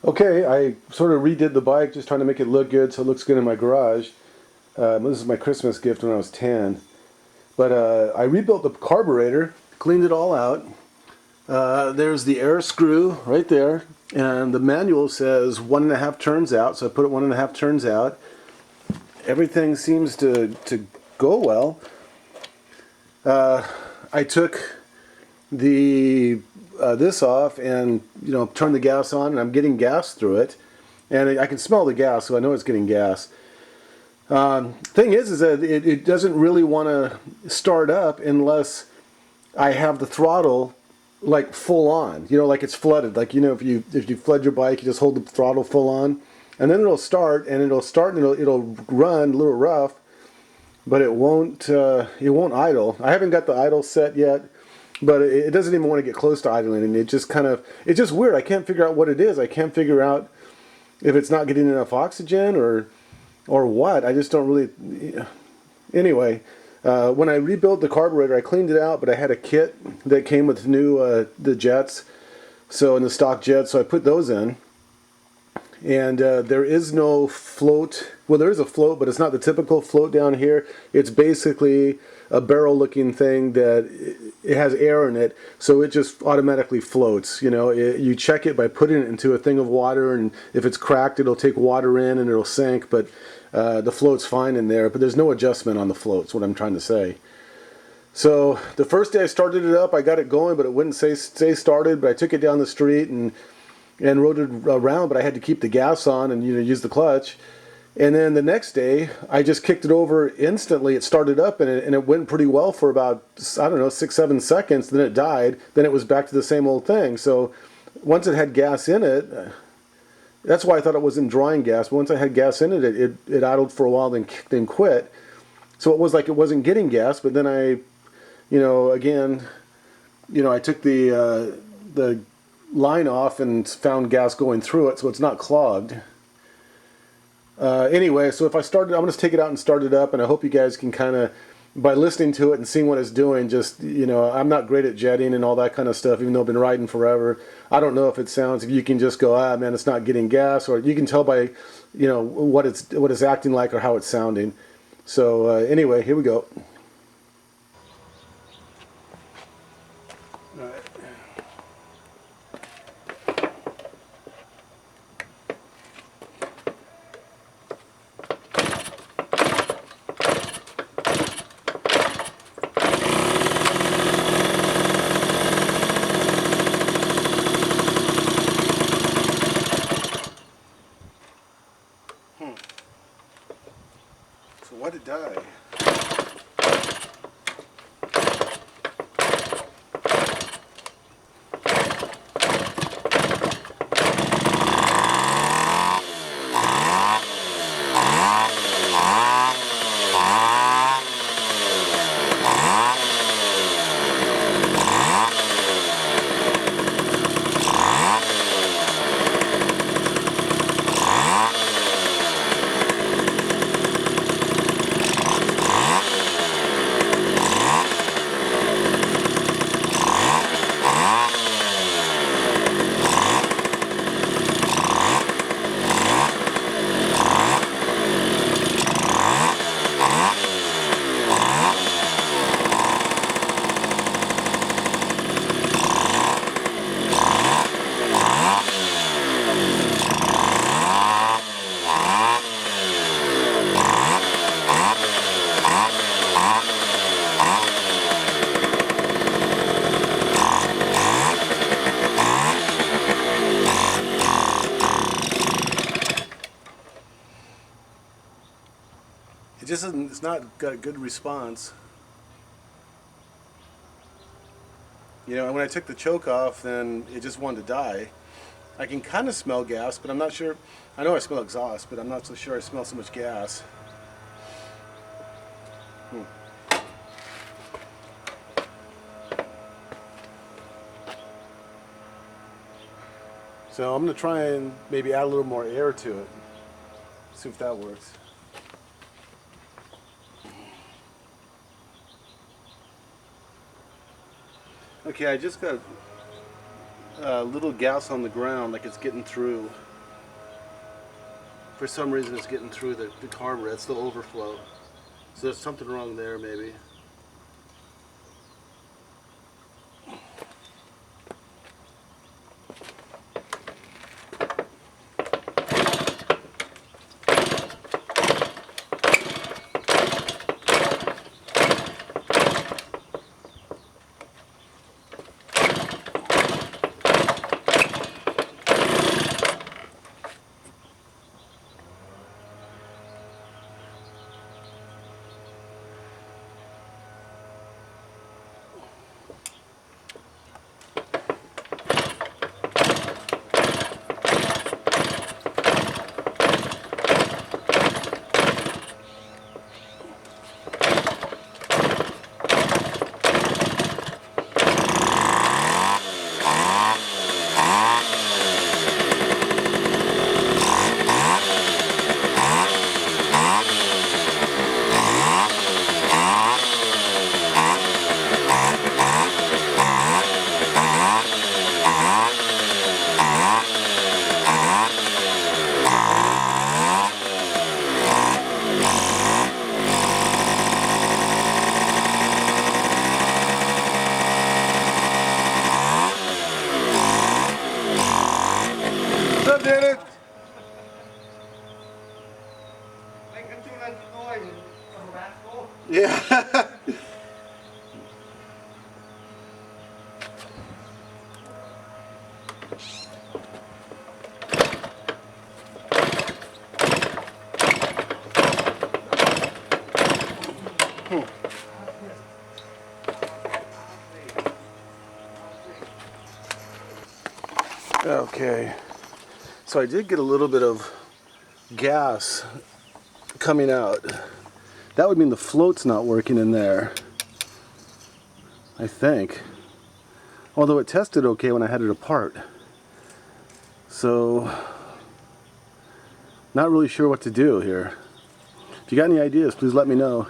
Okay, I sort of redid the bike, just trying to make it look good so it looks good in my garage. This is my Christmas gift when I was 10. But I rebuilt the carburetor, cleaned it all out. There's the air screw right there, and the manual says 1.5 turns out, so I put it 1.5 turns out. Everything seems to go well. I took the this off and turned the gas on, and I'm getting gas through it, and I can smell the gas, so I know it's getting gas. Thing is that it doesn't really want to start up unless I have the throttle like full on, like it's flooded. Like, if you flood your bike, you just hold the throttle full on, and then it'll start, and it'll run a little rough, but it won't idle. I haven't got the idle set yet, but it doesn't even want to get close to idling, and it's just weird. I can't figure out what it is. I can't figure out if it's not getting enough oxygen or what. I just don't really. Anyway, when I rebuilt the carburetor, I cleaned it out, but I had a kit that came with new the jets, in the stock jets, so I put those in. And there is no float. Well, there is a float, but it's not the typical float down here. It's basically a barrel-looking thing that it has air in it, so it just automatically floats. You check it by putting it into a thing of water, and if it's cracked, it'll take water in and it'll sink. But the float's fine in there. But there's no adjustment on the floats. What I'm trying to say. So the first day I started it up, I got it going, but it wouldn't stay started. But I took it down the street and rode it around, but I had to keep the gas on and use the clutch. And then the next day, I just kicked it over instantly. It started up and it went pretty well for about, I don't know, 6-7 seconds. Then it died. Then it was back to the same old thing. So once it had gas in it, that's why I thought it wasn't drawing gas. But once I had gas in it, it idled for a while, then quit. So it was like it wasn't getting gas. But then I took the line off and found gas going through it, so it's not clogged. Anyway, so if I'm going to take it out and start it up, and I hope you guys can kind of, by listening to it and seeing what it's doing, just, I'm not great at jetting and all that kind of stuff, even though I've been riding forever. I don't know if you can just go, man, it's not getting gas, or you can tell by, what it's acting like or how it's sounding. So anyway, here we go. All right. So why'd it die? It's not got a good response. And when I took the choke off, then it just wanted to die. I can kind of smell gas, but I'm not sure. I know I smell exhaust, but I'm not so sure I smell so much gas. So I'm going to try and maybe add a little more air to it. See if that works. Okay, I just got a little gas on the ground, like it's getting through. for some reason it's getting through the carburetor. It's the overflow. So there's something wrong there maybe. I did it! Yeah. Okay, so I did get a little bit of gas coming out. That would mean the float's not working in there, I think. Although it tested okay when I had it apart. So, not really sure what to do here. If you got any ideas, please let me know.